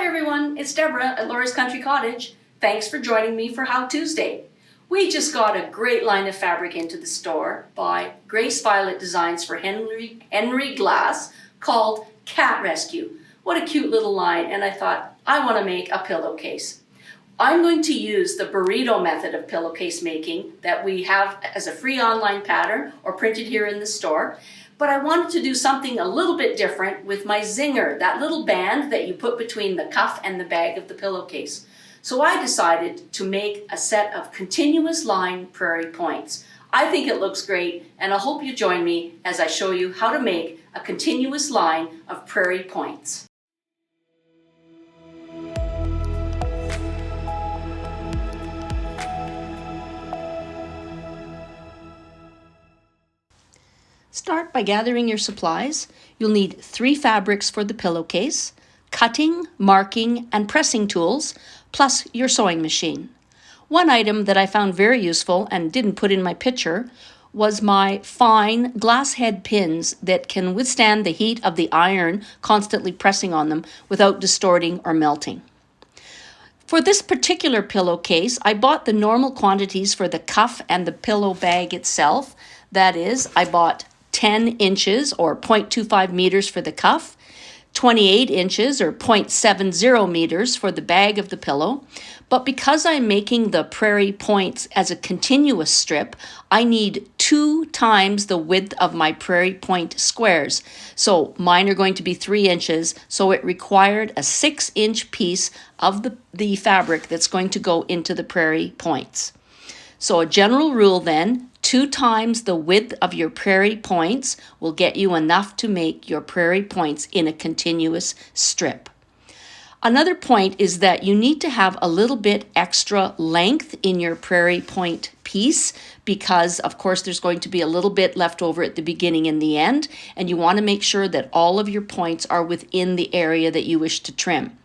everyone, it's Debra at Laura's Country Cottage. Thanks for joining me for How Tuesday. We just got a great line of fabric into the store by Grace Violet Designs for Henry Glass called Cat Rescue. What a cute little line, and I thought, I want to make a pillowcase. I'm going to use the burrito method of pillowcase making that we have as a free online pattern or printed here in the store. But I wanted to do something a little bit different with my zinger, that little band that you put between the cuff and the bag of the pillowcase. So I decided to make a set of continuous line prairie points. I think it looks great, and I hope you join me as I show you how to make a continuous line of prairie points. Start by gathering your supplies. You'll need 3 fabrics for the pillowcase, cutting, marking, and pressing tools, plus your sewing machine. One item that I found very useful and didn't put in my picture was my fine glass head pins that can withstand the heat of the iron constantly pressing on them without distorting or melting. For this particular pillowcase, I bought the normal quantities for the cuff and the pillow bag itself. That is, I bought 10 inches or 0.25 meters for the cuff, 28 inches or 0.70 meters for the bag of the pillow. But because I'm making the prairie points as a continuous strip, I need 2 times the width of my prairie point squares. So mine are going to be 3 inches, so it required a 6-inch piece of the fabric that's going to go into the prairie points. So a general rule then, 2 times the width of your prairie points will get you enough to make your prairie points in a continuous strip. Another point is that you need to have a little bit extra length in your prairie point piece because, of course, there's going to be a little bit left over at the beginning and the end, and you want to make sure that all of your points are within the area that you wish to trim.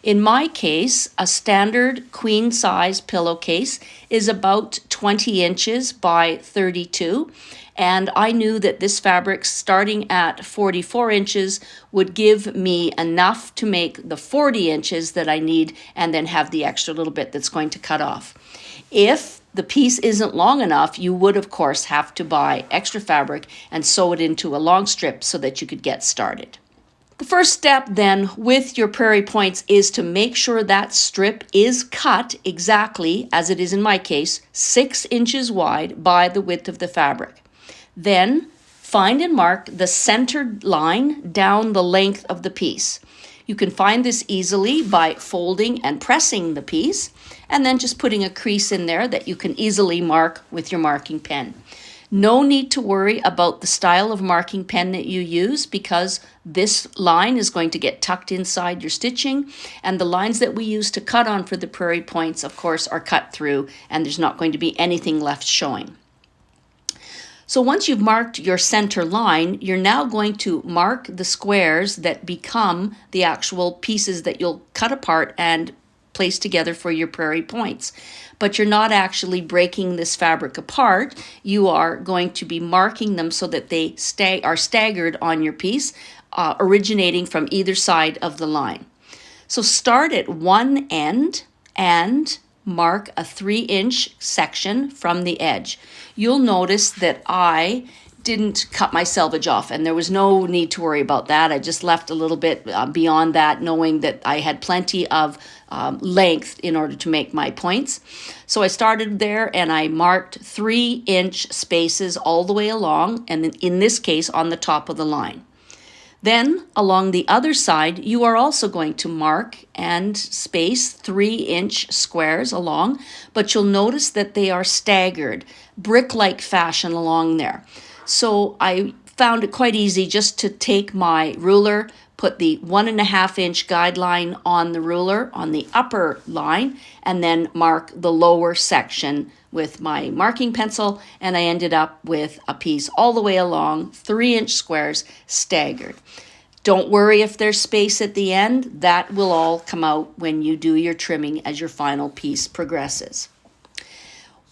In my case, a standard queen size pillowcase is about 20 inches by 32, and I knew that this fabric starting at 44 inches would give me enough to make the 40 inches that I need and then have the extra little bit that's going to cut off. If the piece isn't long enough, you would of course have to buy extra fabric and sew it into a long strip so that you could get started. The first step then with your prairie points is to make sure that strip is cut exactly, as it is in my case, 6 inches wide by the width of the fabric. Then find and mark the centered line down the length of the piece. You can find this easily by folding and pressing the piece and then just putting a crease in there that you can easily mark with your marking pen. No need to worry about the style of marking pen that you use because this line is going to get tucked inside your stitching, and the lines that we use to cut on for the prairie points, of course, are cut through and there's not going to be anything left showing. So once you've marked your center line, you're now going to mark the squares that become the actual pieces that you'll cut apart and place together for your prairie points. But you're not actually breaking this fabric apart. You are going to be marking them so that they are staggered on your piece, originating from either side of the line. So start at one end and mark a 3-inch section from the edge. You'll notice that I didn't cut my selvage off, and there was no need to worry about that. I just left a little bit beyond that, knowing that I had plenty of length in order to make my points. So I started there and I marked 3-inch spaces all the way along, and in this case on the top of the line. Then along the other side, you are also going to mark and space 3-inch squares along, but you'll notice that they are staggered, brick-like fashion along there. So I found it quite easy just to take my ruler, put the 1.5-inch guideline on the ruler on the upper line, and then mark the lower section with my marking pencil, and I ended up with a piece all the way along, 3-inch squares staggered. Don't worry if there's space at the end. That will all come out when you do your trimming as your final piece progresses.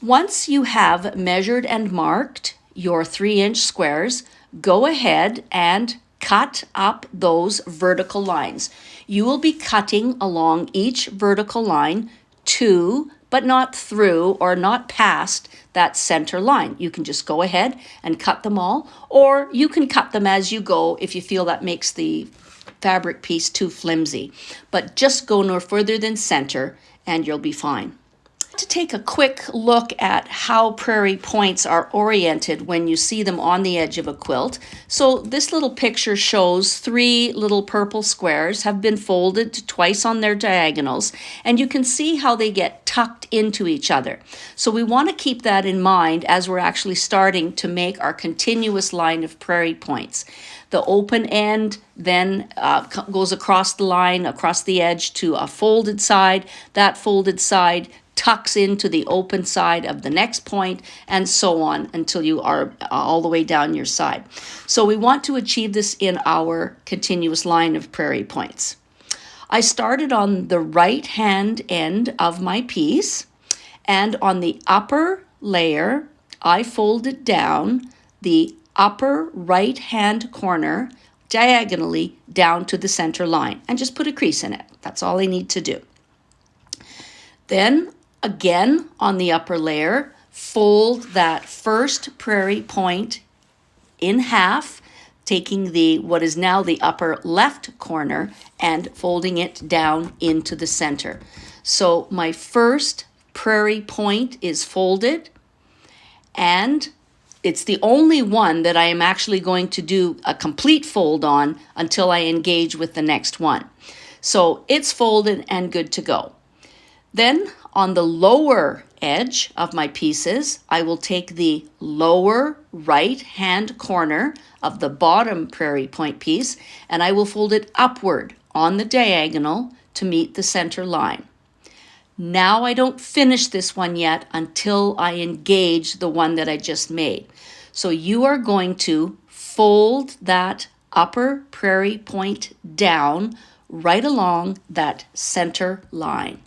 Once you have measured and marked your 3-inch squares, go ahead and cut up those vertical lines. You will be cutting along each vertical line to, but not through or not past that center line. You can just go ahead and cut them all, or you can cut them as you go if you feel that makes the fabric piece too flimsy. But just go no further than center and you'll be fine. To take a quick look at how prairie points are oriented when you see them on the edge of a quilt. So this little picture shows 3 little purple squares have been folded twice on their diagonals, and you can see how they get tucked into each other. So we want to keep that in mind as we're actually starting to make our continuous line of prairie points. The open end then goes across the line, across the edge to a folded side. That folded side tucks into the open side of the next point, and so on until you are all the way down your side. So we want to achieve this in our continuous line of prairie points. I started on the right hand end of my piece, and on the upper layer, I folded down the upper right hand corner diagonally down to the center line and just put a crease in it. That's all I need to do. Then again, on the upper layer, fold that first prairie point in half, taking what is now the upper left corner and folding it down into the center. So my first prairie point is folded, and it's the only one that I am actually going to do a complete fold on until I engage with the next one. So it's folded and good to go. Then on the lower edge of my pieces, I will take the lower right hand corner of the bottom prairie point piece, and I will fold it upward on the diagonal to meet the center line. Now I don't finish this one yet until I engage the one that I just made. So you are going to fold that upper prairie point down right along that center line.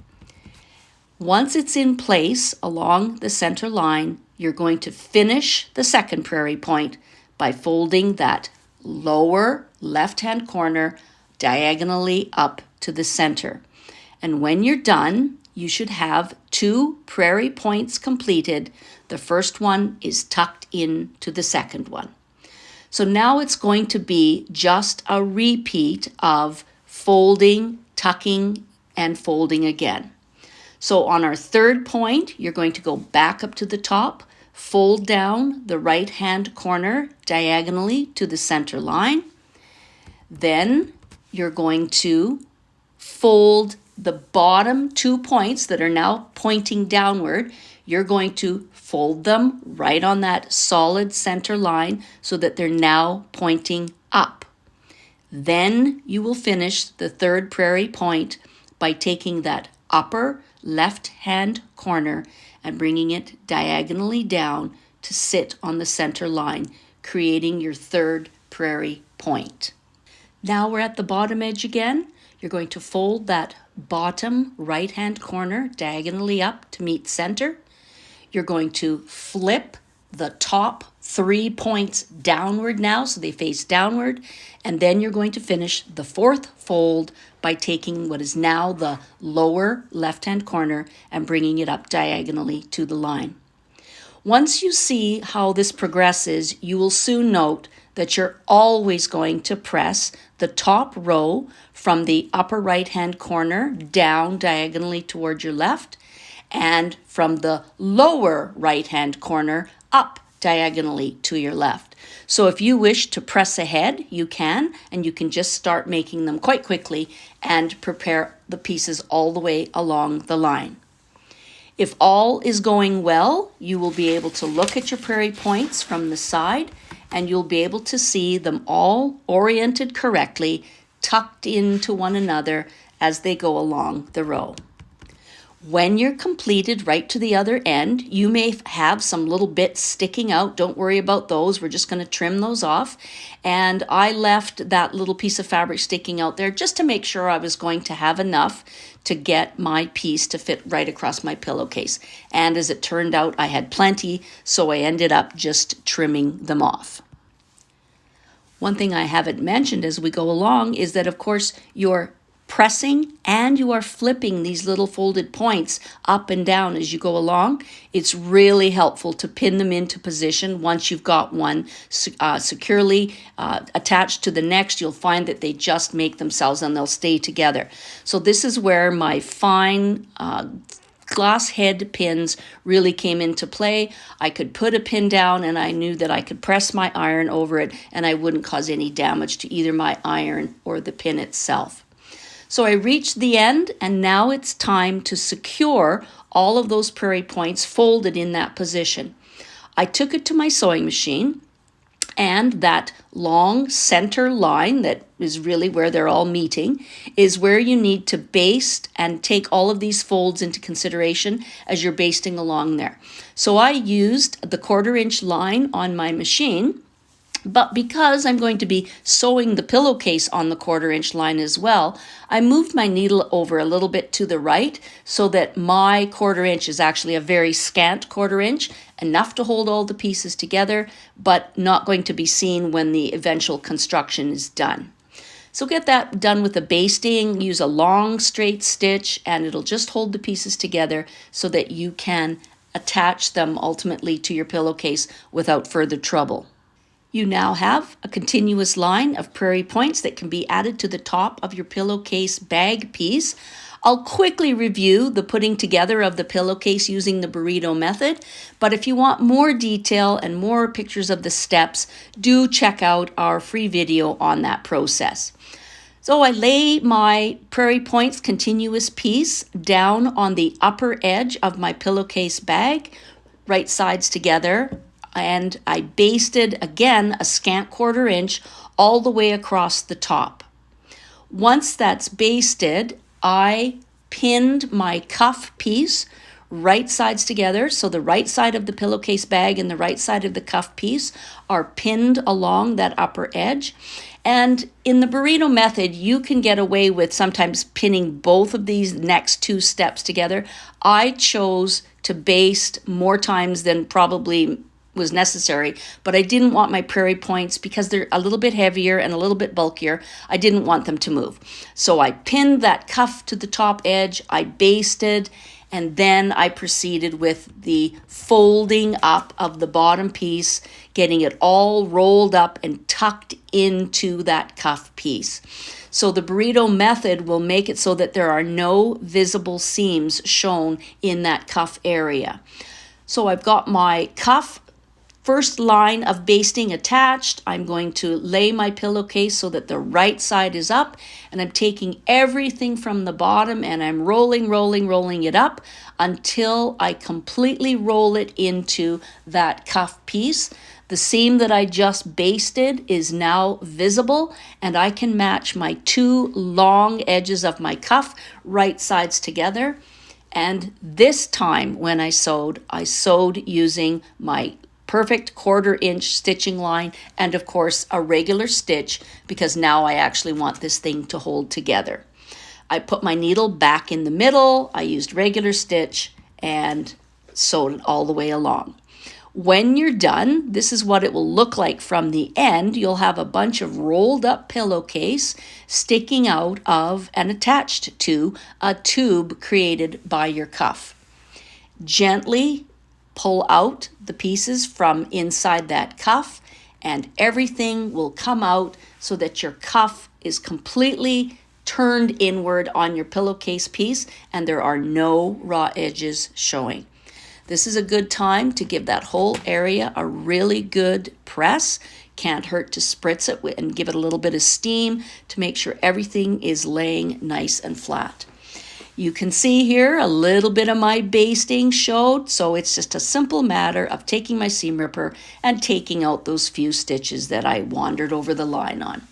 Once it's in place along the center line, you're going to finish the second prairie point by folding that lower left-hand corner diagonally up to the center. And when you're done, you should have 2 prairie points completed. The first one is tucked into the second one. So now it's going to be just a repeat of folding, tucking, and folding again. So on our third point, you're going to go back up to the top, fold down the right-hand corner diagonally to the center line. Then you're going to fold the bottom 2 points that are now pointing downward. You're going to fold them right on that solid center line so that they're now pointing up. Then you will finish the third prairie point by taking that upper left-hand corner and bringing it diagonally down to sit on the center line, creating your third prairie point. Now we're at the bottom edge again. You're going to fold that bottom right-hand corner diagonally up to meet center. You're going to flip the top 3 points downward now, so they face downward, and then you're going to finish the fourth fold by taking what is now the lower left-hand corner and bringing it up diagonally to the line. Once you see how this progresses, you will soon note that you're always going to press the top row from the upper right-hand corner down diagonally toward your left, and from the lower right-hand corner up diagonally to your left. So if you wish to press ahead, you can, and you can just start making them quite quickly and prepare the pieces all the way along the line. If all is going well, you will be able to look at your prairie points from the side, and you'll be able to see them all oriented correctly, tucked into one another as they go along the row. When you're completed right to the other end, you may have some little bits sticking out. Don't worry about those. We're just going to trim those off. And I left that little piece of fabric sticking out there just to make sure I was going to have enough to get my piece to fit right across my pillowcase. And as it turned out, I had plenty, so I ended up just trimming them off. One thing I haven't mentioned as we go along is that, of course, your pressing, and you are flipping these little folded points up and down as you go along, it's really helpful to pin them into position. Once you've got one securely attached to the next, you'll find that they just make themselves and they'll stay together. So this is where my fine glass head pins really came into play. I could put a pin down and I knew that I could press my iron over it and I wouldn't cause any damage to either my iron or the pin itself. So I reached the end, and now it's time to secure all of those prairie points folded in that position. I took it to my sewing machine, and that long center line that is really where they're all meeting is where you need to baste and take all of these folds into consideration as you're basting along there. So I used the 1/4-inch line on my machine, but because I'm going to be sewing the pillowcase on the 1/4-inch line as well, I moved my needle over a little bit to the right so that my 1/4-inch is actually a very scant 1/4-inch, enough to hold all the pieces together, but not going to be seen when the eventual construction is done. So get that done with the basting, use a long straight stitch, and it'll just hold the pieces together so that you can attach them ultimately to your pillowcase without further trouble. You now have a continuous line of prairie points that can be added to the top of your pillowcase bag piece. I'll quickly review the putting together of the pillowcase using the burrito method, but if you want more detail and more pictures of the steps, do check out our free video on that process. So I lay my prairie points continuous piece down on the upper edge of my pillowcase bag, right sides together, and I basted again a scant 1/4-inch all the way across the top. Once that's basted, I pinned my cuff piece right sides together, so the right side of the pillowcase bag and the right side of the cuff piece are pinned along that upper edge. And in the burrito method, you can get away with sometimes pinning both of these next two steps together. I chose to baste more times than probably was necessary, but I didn't want my prairie points, because they're a little bit heavier and a little bit bulkier, I didn't want them to move. So I pinned that cuff to the top edge, I basted, and then I proceeded with the folding up of the bottom piece, getting it all rolled up and tucked into that cuff piece. So the burrito method will make it so that there are no visible seams shown in that cuff area. So I've got my cuff first line of basting attached. I'm going to lay my pillowcase so that the right side is up, and I'm taking everything from the bottom and I'm rolling it up until I completely roll it into that cuff piece. The seam that I just basted is now visible, and I can match my two long edges of my cuff right sides together. And this time when I sewed using my perfect 1/4-inch stitching line, and of course a regular stitch, because now I actually want this thing to hold together. I put my needle back in the middle, I used regular stitch, and sewed it all the way along. When you're done, this is what it will look like from the end. You'll have a bunch of rolled up pillowcase sticking out of and attached to a tube created by your cuff. Gently pull out the pieces from inside that cuff, and everything will come out so that your cuff is completely turned inward on your pillowcase piece and there are no raw edges showing. This is a good time to give that whole area a really good press. Can't hurt to spritz it and give it a little bit of steam to make sure everything is laying nice and flat. You can see here a little bit of my basting showed, so it's just a simple matter of taking my seam ripper and taking out those few stitches that I wandered over the line on.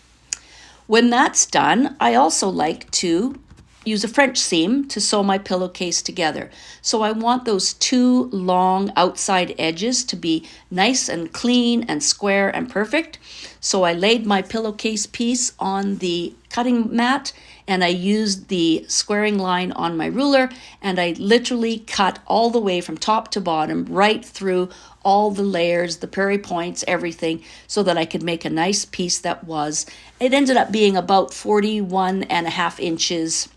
When that's done, I also like to use a French seam to sew my pillowcase together. So I want those two long outside edges to be nice and clean and square and perfect. So I laid my pillowcase piece on the cutting mat and I used the squaring line on my ruler, and I literally cut all the way from top to bottom, right through all the layers, the prairie points, everything, so that I could make a nice piece that was, it ended up being about 41.5 inches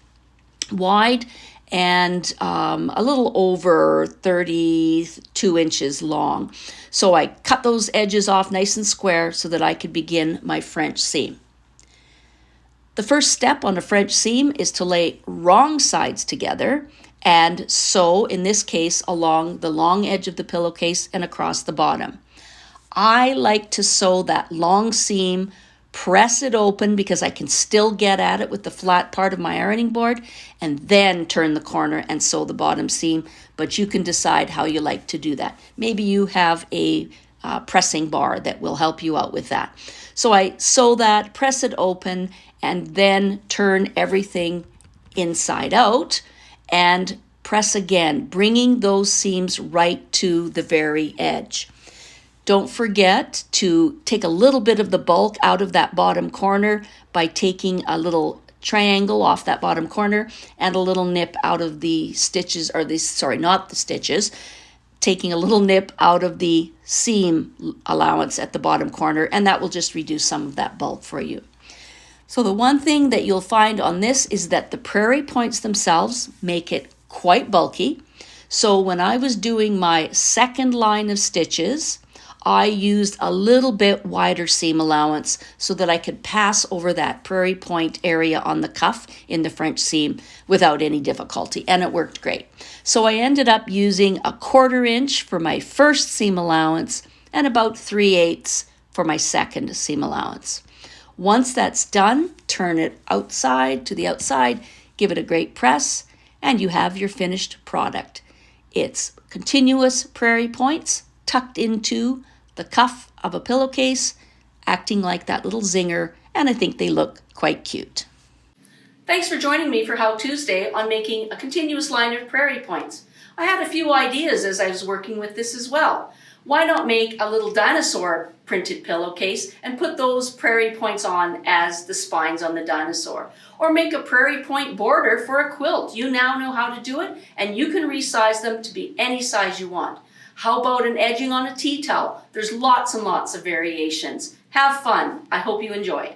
wide and a little over 32 inches long. So I cut those edges off nice and square so that I could begin my French seam. The first step on a French seam is to lay wrong sides together and sew, in this case, along the long edge of the pillowcase and across the bottom. I like to sew that long seam, press it open because I can still get at it with the flat part of my ironing board, and then turn the corner and sew the bottom seam, but you can decide how you like to do that. Maybe you have a pressing bar that will help you out with that. So I sew that, press it open, and then turn everything inside out and press again, bringing those seams right to the very edge. Don't forget to take a little bit of the bulk out of that bottom corner by taking a little triangle off that bottom corner and a little nip out of the stitches, not the stitches, taking a little nip out of the seam allowance at the bottom corner, and that will just reduce some of that bulk for you. So the one thing that you'll find on this is that the prairie points themselves make it quite bulky. So when I was doing my second line of stitches, I used a little bit wider seam allowance so that I could pass over that prairie point area on the cuff in the French seam without any difficulty, and it worked great. So I ended up using 1/4 inch for my first seam allowance and about 3/8 for my second seam allowance. Once that's done, turn it outside to the outside, give it a great press, and you have your finished product. It's continuous prairie points tucked into the cuff of a pillowcase, acting like that little zinger, and I think they look quite cute. Thanks for joining me for How Tuesday on making a continuous line of prairie points. I had a few ideas as I was working with this as well. Why not make a little dinosaur printed pillowcase and put those prairie points on as the spines on the dinosaur? Or make a prairie point border for a quilt. You now know how to do it, and you can resize them to be any size you want. How about an edging on a tea towel? There's lots and lots of variations. Have fun. I hope you enjoy.